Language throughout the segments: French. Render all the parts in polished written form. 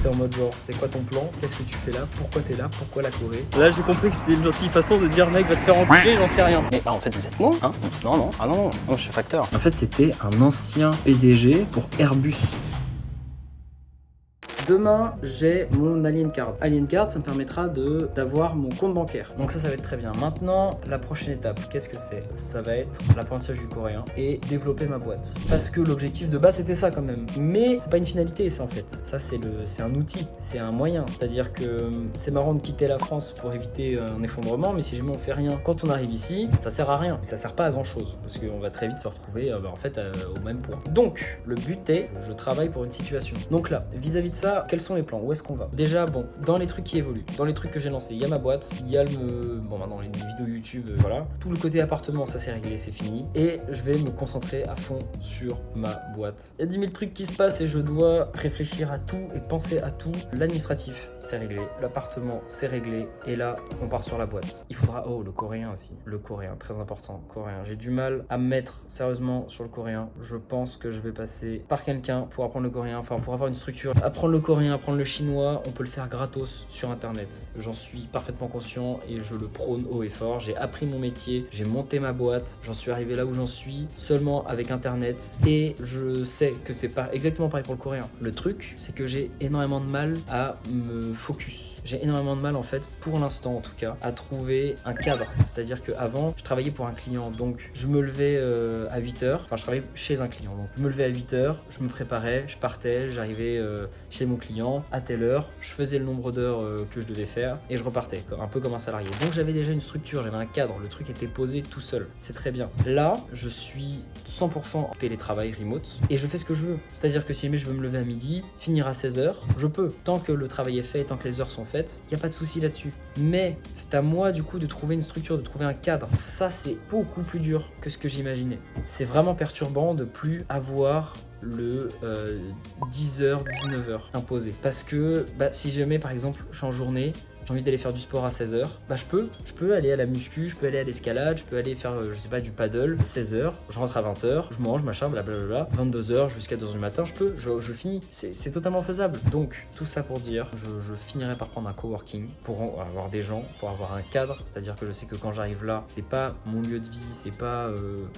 J'étais en mode genre, c'est quoi ton plan? Qu'est-ce que tu fais là? Pourquoi t'es là? Pourquoi la Corée? Là j'ai compris que c'était une gentille façon de dire mec va te faire enculer, j'en sais rien. Mais bah en fait vous êtes moi, hein? Non, ah non, je suis facteur. En fait c'était un ancien PDG pour Airbus. Demain, j'ai mon Alien Card. Alien Card, ça me permettra d'avoir mon compte bancaire. Donc ça va être très bien. Maintenant, la prochaine étape, qu'est-ce que c'est? Ça va être l'apprentissage du coréen et développer ma boîte. Parce que l'objectif de base, c'était ça quand même. Mais c'est pas une finalité, ça en fait. Ça, c'est un outil, c'est un moyen. C'est-à-dire que c'est marrant de quitter la France pour éviter un effondrement, mais si jamais on fait rien, quand on arrive ici, ça sert à rien. Ça sert pas à grand chose. Parce qu'on va très vite se retrouver en fait au même point. Donc, le but est, je travaille pour une situation. Donc là, vis-à-vis de ça, quels sont les plans? Où est-ce qu'on va? Déjà, bon, dans les trucs qui évoluent, dans les trucs que j'ai lancés, il y a ma boîte, il y a maintenant les vidéos YouTube, voilà. Tout le côté appartement, ça c'est réglé, c'est fini. Et je vais me concentrer à fond sur ma boîte. Il y a 10 000 trucs qui se passent et je dois réfléchir à tout et penser à tout. L'administratif, c'est réglé. L'appartement, c'est réglé. Et là, on part sur la boîte. Il faudra, le coréen aussi. Le coréen, très important, coréen. J'ai du mal à me mettre sérieusement sur le coréen. Je pense que je vais passer par quelqu'un pour apprendre le coréen, enfin pour avoir une structure. Apprendre le coréen, apprendre le chinois, on peut le faire gratos sur internet. J'en suis parfaitement conscient et je le prône haut et fort. J'ai appris mon métier, j'ai monté ma boîte, j'en suis arrivé là où j'en suis seulement avec internet et je sais que c'est pas exactement pareil pour le coréen. Le truc, c'est que j'ai énormément de mal à me focus. J'ai énormément de mal en fait, pour l'instant en tout cas, à trouver un cadre. C'est-à-dire qu'avant, je travaillais pour un client, donc je me levais à 8h, enfin je travaillais chez un client, donc je me levais à 8h, je me préparais, je partais, j'arrivais chez mon client à telle heure, je faisais le nombre d'heures que je devais faire et je repartais, un peu comme un salarié. Donc j'avais déjà une structure, j'avais un cadre, le truc était posé tout seul, c'est très bien. Là, je suis 100% en télétravail remote et je fais ce que je veux. C'est-à-dire que si jamais je veux me lever à midi, finir à 16h, je peux. Tant que le travail est fait, tant que les heures sont faites, il n'y a pas de souci là-dessus. Mais c'est à moi du coup de trouver une structure, de trouver un cadre. Ça c'est beaucoup plus dur que ce que j'imaginais. C'est vraiment perturbant de plus avoir le 10h, 19h imposé. Parce que si jamais par exemple je suis en journée, j'ai envie d'aller faire du sport à 16h, je peux aller à la muscu, je peux aller à l'escalade, je peux aller faire, je sais pas, du paddle, 16h, je rentre à 20h, je mange, machin, blablabla, 22h jusqu'à 2h du matin, je finis, c'est totalement faisable. Donc, tout ça pour dire, je finirai par prendre un coworking pour avoir des gens, pour avoir un cadre, c'est-à-dire que je sais que quand j'arrive là, c'est pas mon lieu de vie, c'est pas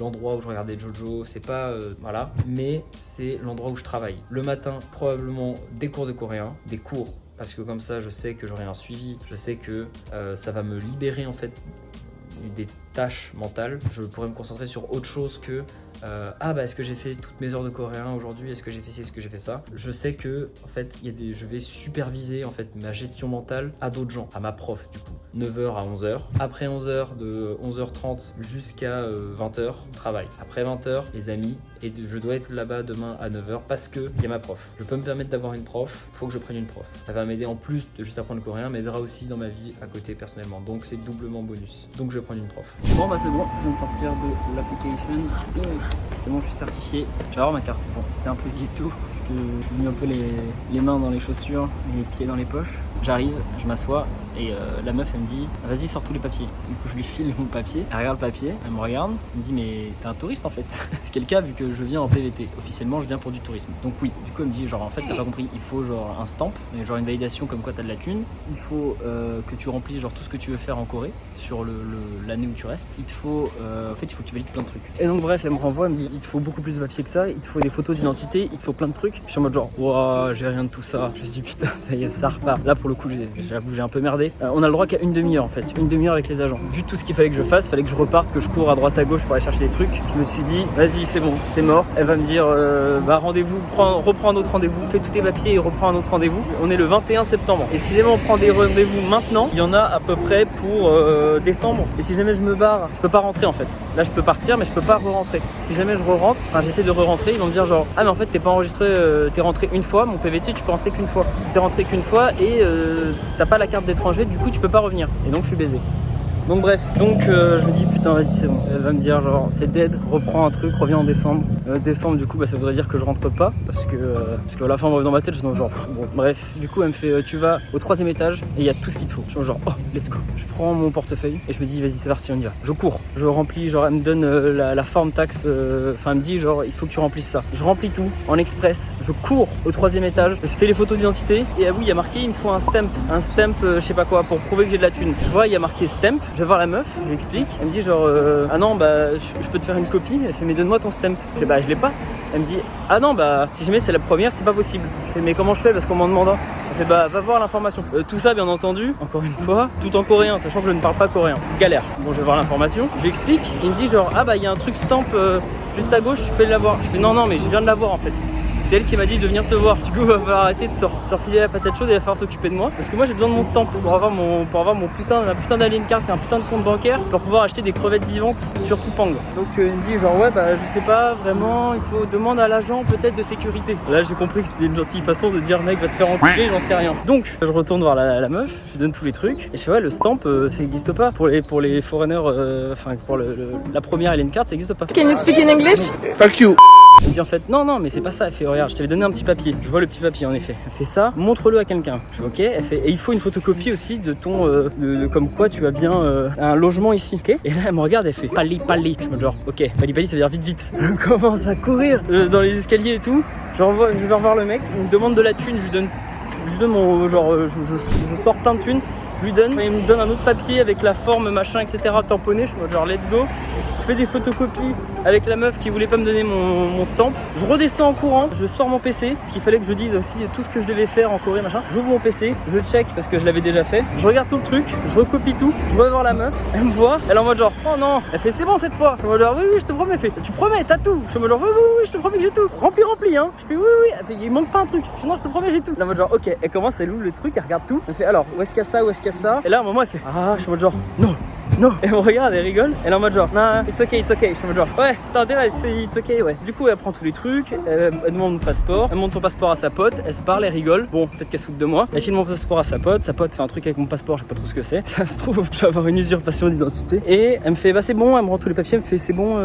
l'endroit où je regardais Jojo, c'est pas, voilà, mais c'est l'endroit où je travaille. Le matin, probablement des cours de coréen, des cours, parce que comme ça je sais que j'aurai un suivi, je sais que ça va me libérer en fait des tâches mentales, je pourrais me concentrer sur autre chose que est-ce que j'ai fait toutes mes heures de coréen aujourd'hui, est-ce que j'ai fait ci, est-ce que j'ai fait ça. Je sais que en fait je vais superviser en fait ma gestion mentale à d'autres gens, à ma prof du coup. 9h à 11h, après 11h de 11h30 jusqu'à 20h, travail. Après 20h, les amis, et je dois être là-bas demain à 9h parce que il y a ma prof. Je peux me permettre d'avoir une prof, il faut que je prenne une prof. Ça va m'aider en plus de juste apprendre le coréen, m'aidera aussi dans ma vie à côté personnellement. Donc c'est doublement bonus. Donc je vais prendre une prof. Bon c'est bon, je viens de sortir de l'application. C'est bon, je suis certifié. Je vais avoir ma carte. Bon, c'était un peu ghetto parce que je suis mis un peu les mains dans les chaussures et les pieds dans les poches. J'arrive, je m'assois et la meuf elle me dit vas-y sors tous les papiers. Du coup je lui file mon papier, elle regarde le papier, elle me regarde, elle me dit mais t'es un touriste en fait. C'est quel cas vu que je viens en PVT. Officiellement je viens pour du tourisme. Donc oui, du coup elle me dit genre en fait t'as pas compris, il faut genre un stamp, genre une validation comme quoi t'as de la thune. Il faut que tu remplisses genre tout ce que tu veux faire en Corée sur l'année où tu restes. Il te faut en fait il faut que tu valides plein de trucs. Et donc bref elle me renvoie, elle me dit il te faut beaucoup plus de papiers que ça, il te faut des photos d'identité, il te faut plein de trucs. Je suis en mode genre wow, j'ai rien de tout ça. Je me suis dit putain ça y est ça repart. Là pour le coup j'avoue j'ai un peu merdé. On a le droit qu'à une demi-heure en fait, une demi-heure avec les agents. Vu tout ce qu'il fallait que je fasse, fallait que je reparte, que je cours à droite à gauche pour aller chercher des trucs. Je me suis dit vas-y c'est bon, c'est mort. Elle va me dire rendez-vous, reprends un autre rendez-vous, fais tous tes papiers et reprends un autre rendez-vous. On est le 21 septembre. Et si jamais on prend des rendez-vous maintenant, il y en a à peu près pour décembre. Et si jamais je me barre, je peux pas rentrer en fait. Là je peux partir mais je peux pas re-rentrer. Si jamais je re-rentre, j'essaie de re-rentrer, ils vont me dire genre ah mais en fait t'es pas enregistré, t'es rentré une fois, mon PVT tu peux rentrer qu'une fois. T'es rentré qu'une fois et t'as pas la carte d'étranger, du coup tu peux pas revenir. Et donc je suis baisé. Donc bref, je me dis putain vas-y c'est bon. Elle va me dire genre c'est dead, reprends un truc, reviens en décembre. Décembre du coup ça voudrait dire que je rentre pas parce que à la fin dans ma tête je dis genre bon bref. Du coup elle me fait tu vas au 3e étage et il y a tout ce qu'il te faut. Je suis genre oh let's go. Je prends mon portefeuille et je me dis vas-y c'est parti on y va. Je cours, je remplis genre elle me donne la forme taxe, enfin elle me dit genre il faut que tu remplisses ça. Je remplis tout en express, je cours au 3e étage, je fais les photos d'identité et oui il y a marqué il me faut un stamp je sais pas quoi pour prouver que j'ai de la thune. Je vois il y a marqué stamp, je vais voir la meuf, je lui explique, elle me dit genre ah non bah je peux te faire une copie, elle fait mais donne-moi ton stamp. Je dis bah je l'ai pas. Elle me dit ah non bah si jamais c'est la première c'est pas possible. Je fais mais comment je fais parce qu'on m'en demande. Elle fait bah va voir l'information. Tout ça bien entendu, encore une fois, tout en coréen, sachant que je ne parle pas coréen. Galère. Bon je vais voir l'information, je lui explique, il me dit genre ah bah il y a un truc stamp juste à gauche, tu peux l'avoir. Je fais non mais je viens de l'avoir en fait. C'est elle qui m'a dit de venir te voir. Du coup, il va falloir arrêter de se refiler la patate chaude et il va falloir s'occuper de moi. Parce que moi, j'ai besoin de mon stamp pour avoir ma putain d'alien card et un putain de compte bancaire pour pouvoir acheter des crevettes vivantes sur Coupang. Donc, il me dit genre, ouais, bah, je sais pas vraiment, il faut demander à l'agent peut-être de sécurité. Là, j'ai compris que c'était une gentille façon de dire, mec, va te faire enculer, j'en sais rien. Donc, je retourne voir la meuf, je lui donne tous les trucs. Et je fais, ouais, le stamp, ça n'existe pas. Pour les foreigners, enfin, pour la première alien card, ça n'existe pas. Can you speak in English? Fuck you. Elle me dit en fait non mais c'est pas ça. Elle fait regarde je t'avais donné un petit papier. Je vois le petit papier en effet. Elle fait ça, montre-le à quelqu'un. Je fais ok. Elle fait et il faut une photocopie aussi de ton de comme quoi tu as bien un logement ici. Ok. Et là elle me regarde, elle fait pali. Je me dis genre ok pali ça veut dire vite. Je commence à courir dans les escaliers et tout. Je vais revoir le mec. Il me demande de la thune. Je lui donne mon genre je sors plein de thunes. Je lui donne, il me donne un autre papier avec la forme machin etc tamponné. Je me dis genre let's go. Je fais des photocopies avec la meuf qui voulait pas me donner mon stamp. Je redescends en courant, je sors mon PC, parce qu'il fallait que je dise aussi tout ce que je devais faire en Corée machin. J'ouvre mon PC, je check parce que je l'avais déjà fait. Je regarde tout le truc, je recopie tout, je vais voir la meuf, elle me voit, elle est en mode genre oh non, elle fait c'est bon cette fois. Je suis en mode genre oui je te promets, elle fait tu promets t'as tout. Je suis en mode genre oui je te promets que j'ai tout. Rempli hein. Je fais oui elle fait il manque pas un truc. Je fais non je te promets j'ai tout. Elle est en mode genre ok, elle commence, elle ouvre le truc, elle regarde tout. Elle fait alors où est-ce qu'il y a ça, et là à un moment elle fait ah je suis en mode genre non. Elle me regarde, elle rigole, elle est en mode genre nah, it's okay. Je suis en mode genre ouais, t'as intérêt, c'est it's okay, ouais. Du coup, elle prend tous les trucs, elle demande mon passeport, elle montre son passeport à sa pote, elle se parle, elle rigole. Bon, peut-être qu'elle se fout de moi. Elle file mon passeport à sa pote fait un truc avec mon passeport, je sais pas trop ce que c'est. Ça se trouve, je vais avoir une usurpation d'identité. Et elle me fait bah c'est bon, elle me rend tous les papiers, elle me fait c'est bon,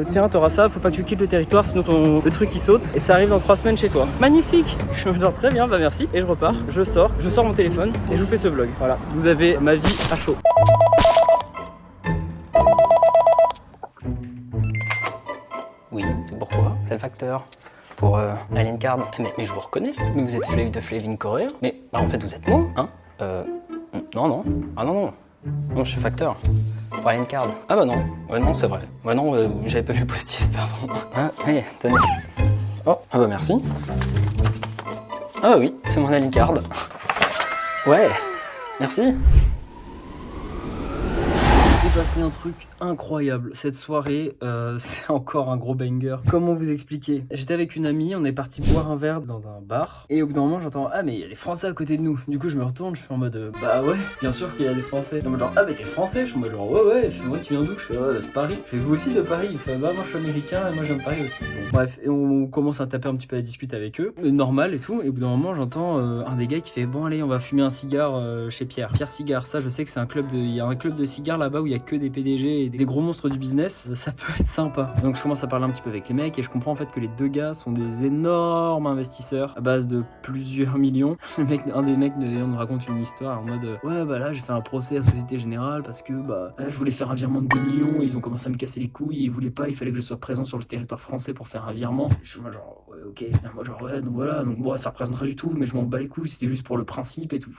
tiens, t'auras ça, faut pas que tu quittes le territoire, sinon le truc il saute. Et ça arrive dans 3 semaines chez toi. Magnifique. Je me dis genre très bien, bah merci. Et je repars, je sors mon téléphone et je vous fais ce vlog. Voilà, vous avez ma vie à chaud. Oui, c'est pourquoi? C'est le facteur. Pour l'alien card. Mais je vous reconnais. Mais vous êtes Flav de Flavin coréen. Mais bah, en fait, vous êtes moi, hein? Non. Ah non. Non, je suis facteur. Pour l'alien card. Ah bah non. Ouais, non, c'est vrai. Ouais, non, j'avais pas vu le post-it, pardon. Ah, oui, tenez. Oh, ah bah merci. Ah bah oui, c'est mon alien card. Ouais, merci. s'est passé un truc incroyable. Cette soirée, c'est encore un gros banger. Comment vous expliquer? J'étais avec une amie, on est parti boire un verre dans un bar. Et au bout d'un moment, j'entends ah, mais il y a des Français à côté de nous. Du coup, je me retourne, je fais en mode bah ouais, bien sûr qu'il y a des Français. En mode genre ah, mais t'es Français? Je suis en mode genre ouais. Je fais moi, tu viens d'où? Je fais ouais, de Paris. Je fais vous aussi de Paris? Il fait bah, moi je suis américain et moi je viens de Paris aussi. Bon, bref, et on commence à taper un petit peu la dispute avec eux. Normal et tout. Et au bout d'un moment, j'entends un des gars qui fait bon, allez, on va fumer un cigare chez Pierre. Pierre Cigare, ça, je sais que c'est un club de. Il y a un club de cigares là-bas où il y a que des PDG et des gros monstres du business. Ça peut être sympa. Donc je commence à parler un petit peu avec les mecs et je comprends en fait que les deux gars sont des énormes investisseurs à base de plusieurs millions. Un des mecs d'ailleurs nous raconte une histoire en mode ouais bah là j'ai fait un procès à Société Générale parce que bah je voulais faire un virement de 2 millions et ils ont commencé à me casser les couilles et ils voulaient pas, il fallait que je sois présent sur le territoire français pour faire un virement. Je suis genre ouais ok, moi genre ouais donc voilà, donc bon ça représente rien du tout mais je m'en bats les couilles, c'était juste pour le principe et tout.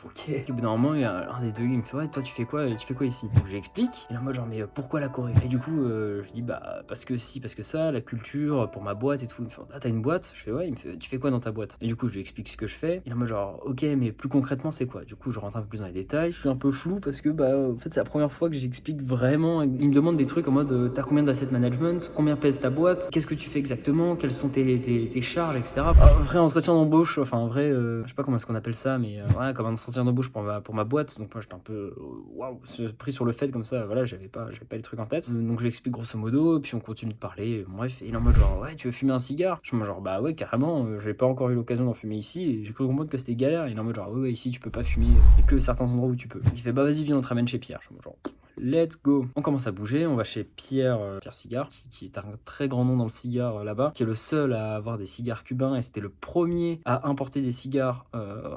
Ok. Et au bout d'un moment, il y a un des deux, il me fait ouais, toi tu fais quoi ici? Donc je lui explique. Et là, moi genre mais pourquoi la Corée? Et du coup, je dis bah parce que ça, la culture pour ma boîte et tout. Il me fait ah t'as une boîte? Je fais ouais. Il me fait tu fais quoi dans ta boîte? Et du coup, je lui explique ce que je fais. Et là, moi genre ok, mais plus concrètement c'est quoi? Du coup, je rentre un peu plus dans les détails. Je suis un peu flou parce que bah en fait c'est la première fois que j'explique vraiment. Il me demande des trucs en mode t'as combien d'asset management? Combien pèse ta boîte? Qu'est-ce que tu fais exactement? Quelles sont tes charges, etc. Un vrai entretien d'embauche, enfin un vrai, je sais pas comment est-ce qu'on appelle ça, mais voilà, comme un entretien entretien d'embauche pour ma boîte, donc moi j'étais un peu waouh, pris sur le fait comme ça, voilà, j'avais pas les trucs en tête. Donc je lui explique grosso modo, puis on continue de parler, bref, et il est en mode genre ouais, tu veux fumer un cigare? Je suis en mode genre bah ouais, carrément, j'avais pas encore eu l'occasion d'en fumer ici, et j'ai cru comprendre que c'était galère. Il est en mode genre ouais, ici tu peux pas fumer, il y a que certains endroits où tu peux. Il fait bah vas-y, viens, on te ramène chez Pierre. Je suis en mode genre let's go. On commence à bouger, on va chez Pierre Cigare, qui est un très grand nom dans le cigare là-bas, qui est le seul à avoir des cigares cubains, et c'était le premier à importer des cigares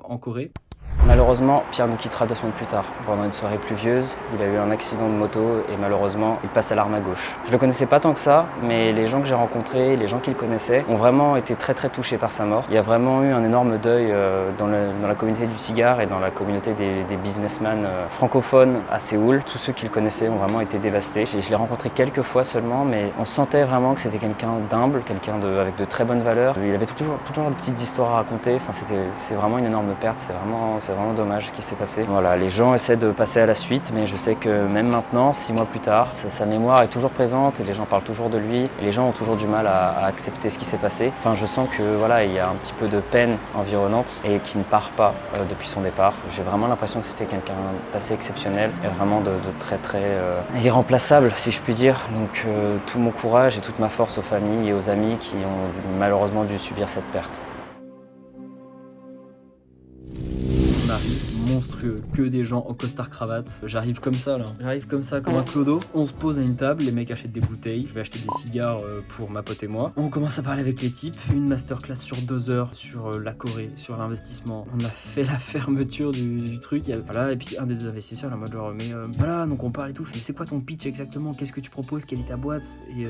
en Corée. Malheureusement, Pierre nous quittera 2 semaines plus tard. Pendant une soirée pluvieuse, il a eu un accident de moto et malheureusement, il passe à l'arme à gauche. Je le connaissais pas tant que ça, mais les gens que j'ai rencontrés, les gens qui le connaissaient, ont vraiment été très touchés par sa mort. Il y a vraiment eu un énorme deuil dans la communauté du cigare et dans la communauté des businessmen francophones à Séoul. Tous ceux qui le connaissaient ont vraiment été dévastés. Je l'ai rencontré quelques fois seulement, mais on sentait vraiment que c'était quelqu'un d'humble, quelqu'un avec de très bonnes valeurs. Il avait toujours des petites histoires à raconter. Enfin, c'est vraiment une énorme perte. C'est vraiment dommage ce qui s'est passé. Voilà, les gens essaient de passer à la suite, mais je sais que même maintenant, 6 mois plus tard, sa mémoire est toujours présente et les gens parlent toujours de lui. Et les gens ont toujours du mal à accepter ce qui s'est passé. Enfin, je sens que voilà, il y a un petit peu de peine environnante et qui ne part pas depuis son départ. J'ai vraiment l'impression que c'était quelqu'un d'assez exceptionnel et vraiment de très irremplaçable, si je puis dire. Donc tout mon courage et toute ma force aux familles et aux amis qui ont malheureusement dû subir cette perte. On arrive, monstrueux, que des gens en costard cravate. J'arrive comme ça là, j'arrive comme ça comme un clodo. On se pose à une table, les mecs achètent des bouteilles, je vais acheter des cigares pour ma pote et moi. On commence à parler avec les types, une masterclass sur 2 heures sur la Corée, sur l'investissement. On a fait la fermeture du truc, voilà, et puis un des 2 investisseurs là, en mode genre mais voilà, donc on parle et tout, mais c'est quoi ton pitch exactement, qu'est-ce que tu proposes, quelle est ta boîte? Et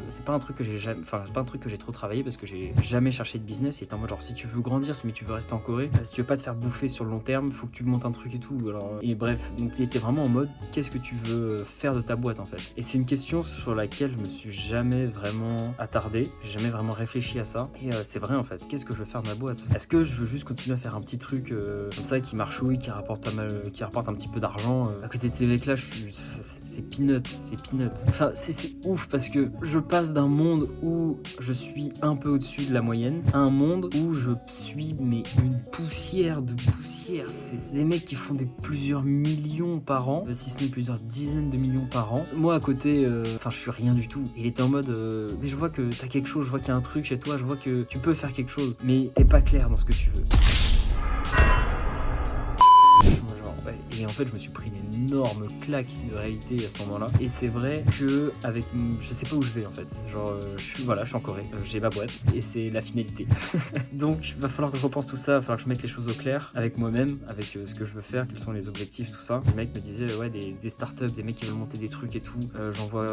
c'est pas un truc que j'ai jamais, enfin c'est pas un truc que j'ai trop travaillé parce que j'ai jamais cherché de business. Et en mode genre si tu veux grandir, si tu veux rester en Corée, si tu veux pas te faire bouffer sur le long terme, faut que tu montes un truc et tout. Alors, et bref, donc il était vraiment en mode qu'est-ce que tu veux faire de ta boîte en fait. Et c'est une question sur laquelle je me suis jamais vraiment attardé, j'ai jamais vraiment réfléchi à ça. Et c'est vrai en fait, qu'est-ce que je veux faire de ma boîte? Est-ce que je veux juste continuer à faire un petit truc comme ça qui marchouille, qui rapporte pas mal, qui rapporte un petit peu d'argent à côté de ces mecs là? C'est peanut. Enfin, c'est ouf parce que je passe d'un monde où je suis un peu au-dessus de la moyenne à un monde où je suis mais une poussière de poussière. C'est des mecs qui font plusieurs millions par an, si ce n'est plusieurs dizaines de millions par an. Moi à côté, enfin je suis rien du tout. Il était en mode, mais je vois que t'as quelque chose, je vois qu'il y a un truc chez toi, je vois que tu peux faire quelque chose, mais t'es pas clair dans ce que tu veux. Et en fait, je me suis pris une énorme claque de réalité à ce moment-là. Et c'est vrai que je sais pas où je vais en fait. Genre, je suis en Corée, j'ai ma boîte et c'est la finalité. Donc, il va falloir que je repense tout ça, il va falloir que je mette les choses au clair avec moi-même, avec ce que je veux faire, quels sont les objectifs, tout ça. Le mec me disait ouais, des startups, des mecs qui veulent monter des trucs et tout. J'en vois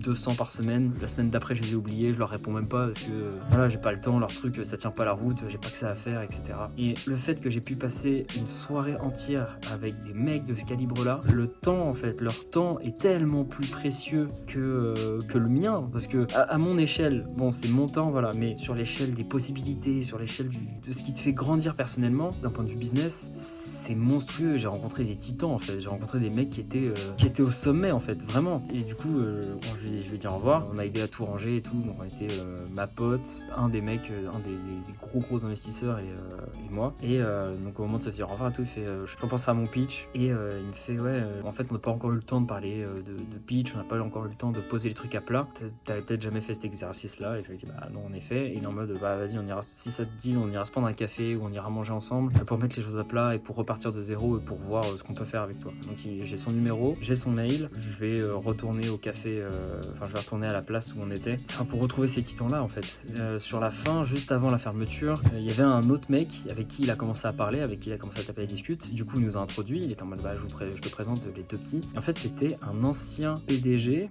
200 par semaine. La semaine d'après, je les ai oubliés, je leur réponds même pas parce que voilà, j'ai pas le temps, leur truc ça tient pas la route, j'ai pas que ça à faire, etc. Et le fait que j'ai pu passer une soirée entière avec des mecs de ce calibre-là, le temps en fait, leur temps est tellement plus précieux que le mien, parce que à mon échelle, bon c'est mon temps voilà, mais sur l'échelle des possibilités, sur l'échelle de ce qui te fait grandir personnellement, d'un point de vue business, c'est monstrueux. J'ai rencontré des titans en fait, j'ai rencontré des mecs qui étaient au sommet en fait, vraiment. Et du coup, quand je lui ai dit au revoir, on a aidé à tout ranger et tout, donc on était ma pote, un des mecs, un des gros investisseurs et moi. Et donc au moment de se dire au revoir et tout, il fait, je repense à mon pitch et il me fait ouais, en fait on n'a pas encore eu le temps de parler de pitch, on n'a pas encore eu le temps de poser les trucs à plat. T'avais peut-être jamais fait cet exercice-là. Et je lui ai dit bah non en effet. Et il est en mode bah vas-y, on ira, si ça te dit, on ira se prendre un café ou on ira manger ensemble pour mettre les choses à plat et pour repartir de zéro et pour voir ce qu'on peut faire avec toi. Donc j'ai son numéro, j'ai son mail, je vais retourner au café, je vais retourner à la place où on était, pour retrouver ces titans-là en fait. Sur la fin, juste avant la fermeture, il y avait un autre mec avec qui il a commencé à parler, avec qui il a commencé à taper les discutes. Du coup, il nous a introduit, il était en mode bah je te présente les 2 petits. Et en fait, c'était un ancien PDG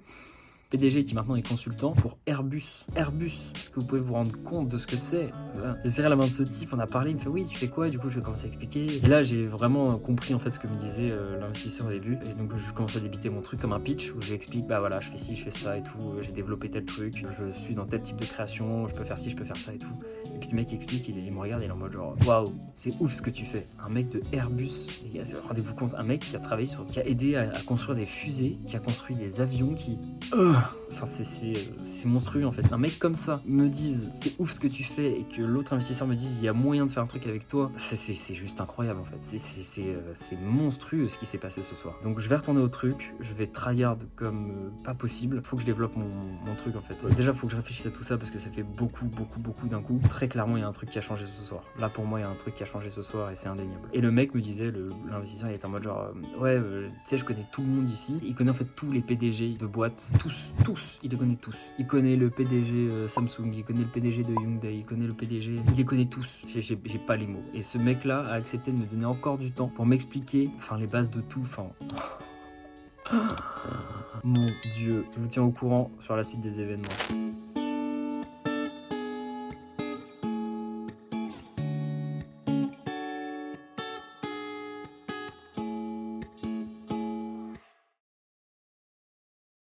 qui maintenant est consultant pour Airbus. Est-ce que vous pouvez vous rendre compte de ce que c'est? Voilà. J'ai serré la main de ce type, on a parlé, il me fait oui, tu fais quoi? Du coup, je vais commencer à expliquer. Et là, j'ai vraiment compris en fait ce que me disait l'investisseur au début. Et donc, je commence à débiter mon truc comme un pitch où j'explique bah voilà, je fais ci, je fais ça et tout, j'ai développé tel truc, je suis dans tel type de création, je peux faire ci, je peux faire ça et tout. Et puis le mec explique, il me regarde et il est en mode genre waouh, c'est ouf ce que tu fais. Un mec de Airbus, les gars, rendez-vous compte, un mec qui a travaillé qui a aidé à construire des fusées, qui a construit des avions, Enfin, c'est monstrueux en fait. Un mec comme ça me dise c'est ouf ce que tu fais et que l'autre investisseur me dise il y a moyen de faire un truc avec toi, c'est juste incroyable en fait. C'est monstrueux ce qui s'est passé ce soir. Donc je vais retourner au truc, je vais tryhard comme pas possible. Faut que je développe mon truc en fait. Déjà, faut que je réfléchisse à tout ça parce que ça fait beaucoup d'un coup. Très clairement, il y a un truc qui a changé ce soir. Là, pour moi, il y a un truc qui a changé ce soir et c'est indéniable. Et le mec me disait, l'investisseur, il était en mode genre, ouais, tu sais, je connais tout le monde ici. Il connaît en fait tous les PDG de boîtes, tous, il les connaît tous. Il connaît le PDG Samsung, il connaît le PDG de Hyundai, il connaît le PDG, il les connaît tous. J'ai pas les mots. Et ce mec-là a accepté de me donner encore du temps pour m'expliquer, enfin, les bases de tout, enfin. Mon Dieu, je vous tiens au courant sur la suite des événements.